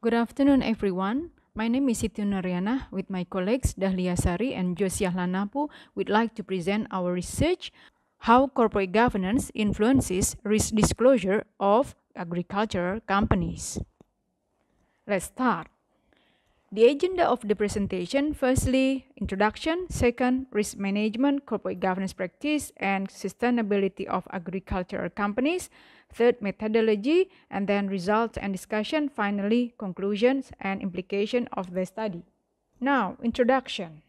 Good afternoon, everyone. My name is Siti Nariana. With my colleagues Dahlia Sari and Josiah Lanapu, we'd like to present our research, How Corporate Governance Influences Risk Disclosure of Agricultural Companies. Let's start. The agenda of the presentation: firstly, introduction; second, risk management, corporate governance practice, and sustainability of agricultural companies; third, methodology, and then results and discussion; finally, conclusions and implication of the study. Now, introduction.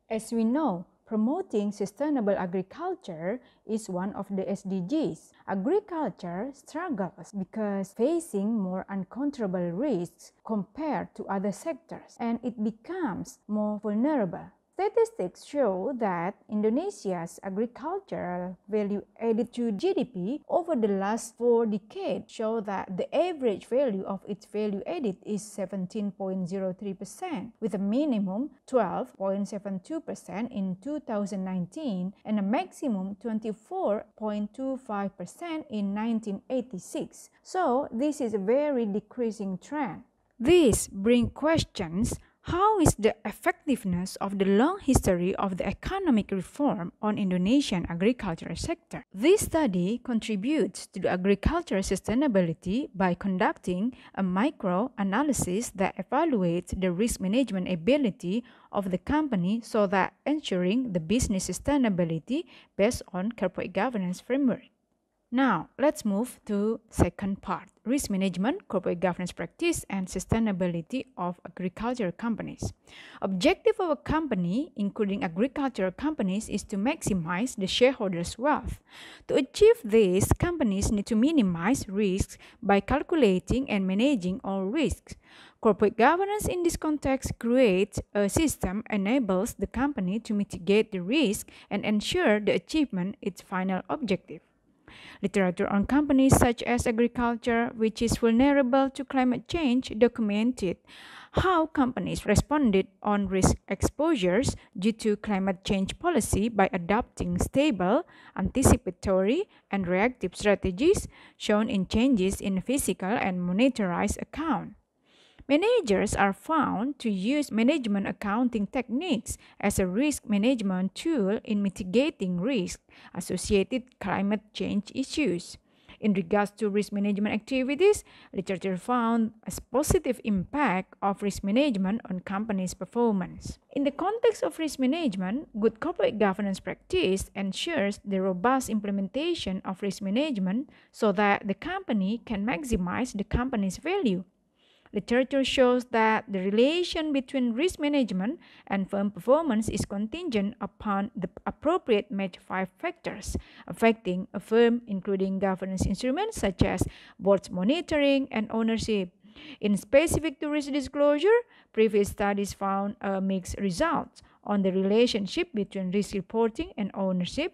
As we know, promoting sustainable agriculture is one of the SDGs. Agriculture struggles because facing more uncontrollable risks compared to other sectors, and it becomes more vulnerable. Statistics show that Indonesia's agricultural value added to GDP over the last 4 decades show that the average value of its value added is 17.03%, with a minimum 12.72% in 2019 and a maximum 24.25% in 1986. So this is a very decreasing trend. This brings questions. How is the effectiveness of the long history of the economic reform on Indonesian agricultural sector? This study contributes to the agricultural sustainability by conducting a micro-analysis that evaluates the risk management ability of the company so that ensuring the business sustainability based on corporate governance framework. Now, let's move to second part, risk management, corporate governance practice, and sustainability of agricultural companies. Objective of a company, including agricultural companies, is to maximize the shareholders' wealth. To achieve this, companies need to minimize risks by calculating and managing all risks. Corporate governance in this context creates a system enables the company to mitigate the risk and ensure the achievement its final objective. Literature on companies such as agriculture, which is vulnerable to climate change, documented how companies responded on risk exposures due to climate change policy by adopting stable, anticipatory, and reactive strategies shown in changes in physical and monetarized account. Managers are found to use management accounting techniques as a risk management tool in mitigating risk associated with climate change issues. In regards to risk management activities, literature found a positive impact of risk management on companies' performance. In the context of risk management, good corporate governance practice ensures the robust implementation of risk management so that the company can maximize the company's value. Literature shows that the relation between risk management and firm performance is contingent upon the appropriate match 5 factors affecting a firm, including governance instruments such as board monitoring and ownership. In specific to risk disclosure, previous studies found mixed results on the relationship between risk reporting and ownership.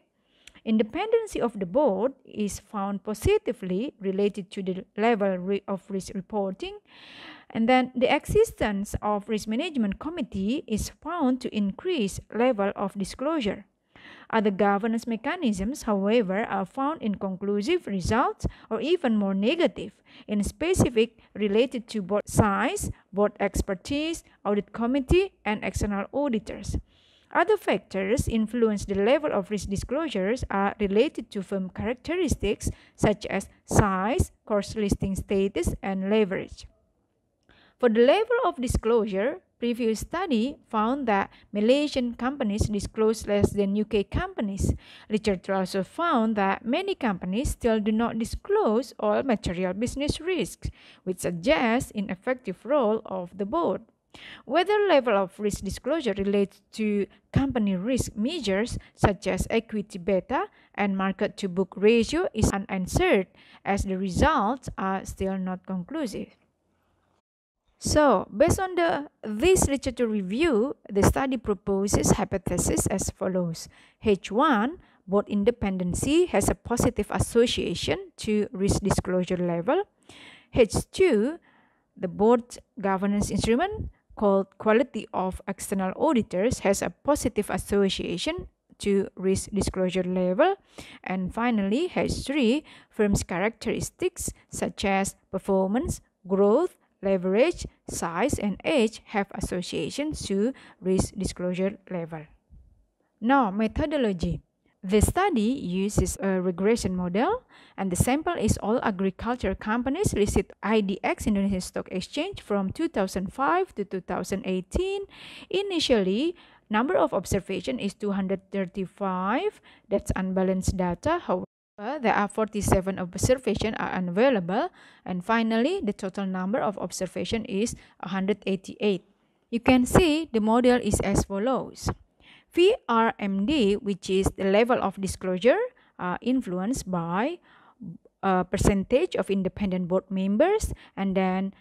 Independency of the board is found positively related to the level of risk reporting, and then the existence of risk management committee is found to increase level of disclosure. Other governance mechanisms, however, are found inconclusive results or even more negative, in specific related to board size, board expertise, audit committee, and external auditors. Other factors influence the level of risk disclosures are related to firm characteristics such as size, course listing status, and leverage. For the level of disclosure, previous study found that Malaysian companies disclose less than UK companies. Literature also found that many companies still do not disclose all material business risks, which suggests ineffective role of the board. Whether level of risk disclosure relates to company risk measures such as equity beta and market-to-book ratio is unanswered, as the results are still not conclusive. So, based on this literature review, the study proposes hypotheses as follows. H1, board independency has a positive association to risk disclosure level. H2, the board governance instrument called quality of external auditors has a positive association to risk disclosure level. And finally, H3, firm's characteristics such as performance, growth, leverage, size, and age have associations to risk disclosure level. Now, methodology. The study uses a regression model, and the sample is all agriculture companies listed IDX Indonesia Stock Exchange from 2005 to 2018. Initially, number of observation is 235. That's unbalanced data. However, there are 47 observations are unavailable, and finally, the total number of observation is 188. You can see the model is as follows. VRMD, which is the level of disclosure, influenced by percentage of independent board members, and then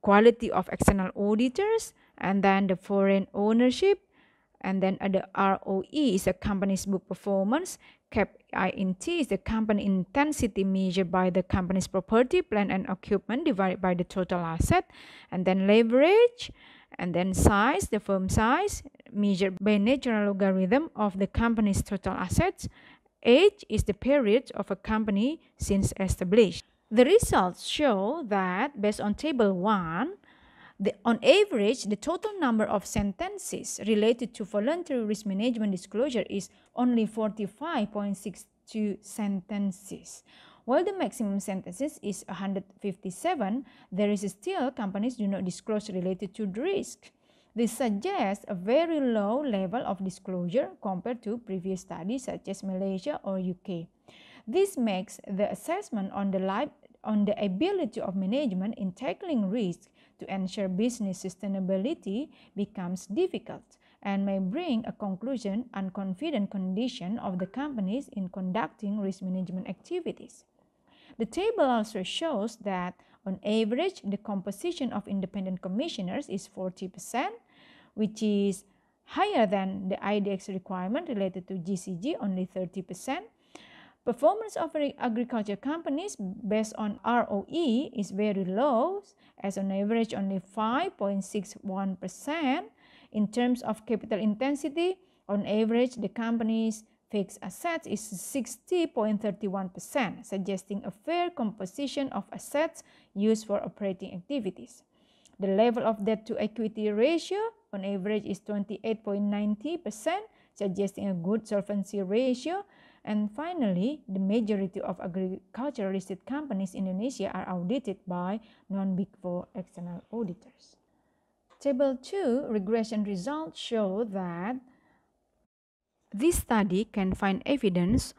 quality of external auditors, and then the foreign ownership, and then the ROE is a company's book performance. CAPINT is the company intensity measured by the company's property, plant, and equipment divided by the total asset, and then leverage, and then size, the firm size, measured by natural logarithm of the company's total assets. Age is the period of a company since established. The results show that based on table 1, on average, the total number of sentences related to voluntary risk management disclosure is only 45.62 sentences. While the maximum sentences is 157, there is still companies do not disclose related to the risk. This suggests a very low level of disclosure compared to previous studies such as Malaysia or UK. This makes the assessment on the ability of management in tackling risk to ensure business sustainability becomes difficult and may bring a conclusion and confident condition of the companies in conducting risk management activities. The table also shows that on average, the composition of independent commissioners is 40%, which is higher than the IDX requirement related to GCG, only 30%. Performance of agriculture companies based on ROE is very low, as on average only 5.61%. In terms of capital intensity, on average the company's fixed assets is 60.31%, suggesting a fair composition of assets used for operating activities. The level of debt to equity ratio on average is 28.90%, suggesting a good solvency ratio. And finally, the majority of agricultural listed companies in Indonesia are audited by non-Big Four external auditors. Table 2 regression results show that this study can find evidence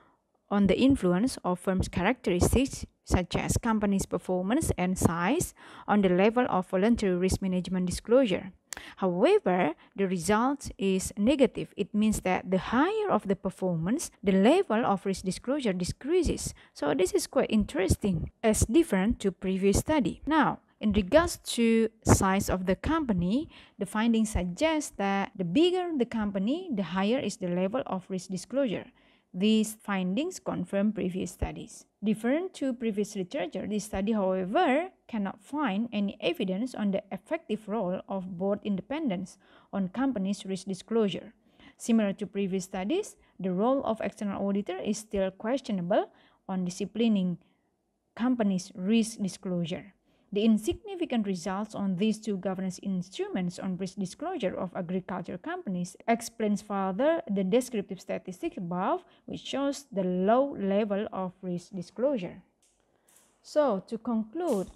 on the influence of firms' characteristics such as company's performance and size on the level of voluntary risk management disclosure. However, the result is negative. It means that the higher of the performance, the level of risk disclosure decreases. So this is quite interesting, as different to previous study. Now, in regards to size of the company, the findings suggest that the bigger the company, the higher is the level of risk disclosure. These findings confirm previous studies. Different to previous literature, this study, however, cannot find any evidence on the effective role of board independence on companies' risk disclosure. Similar to previous studies, the role of external auditor is still questionable on disciplining companies' risk disclosure. The insignificant results on these two governance instruments on risk disclosure of agriculture companies explains further the descriptive statistics above, which shows the low level of risk disclosure. So, to conclude,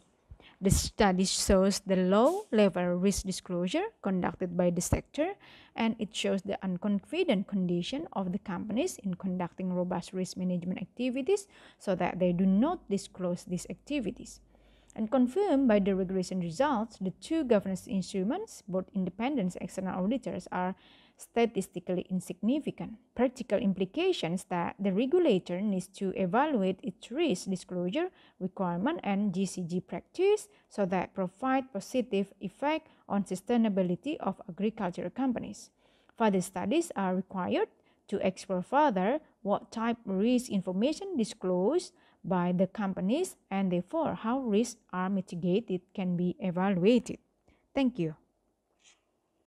the study shows the low level risk disclosure conducted by the sector, and it shows the unconfident condition of the companies in conducting robust risk management activities so that they do not disclose these activities. And confirmed by the regression results, the two governance instruments, both independent and external auditors, are statistically insignificant. Practical implications that the regulator needs to evaluate its risk disclosure requirement and GCG practice so that provide positive effect on sustainability of agricultural companies. Further studies are required to explore further what type of risk information disclosed by the companies and therefore how risks are mitigated can be evaluated. Thank you.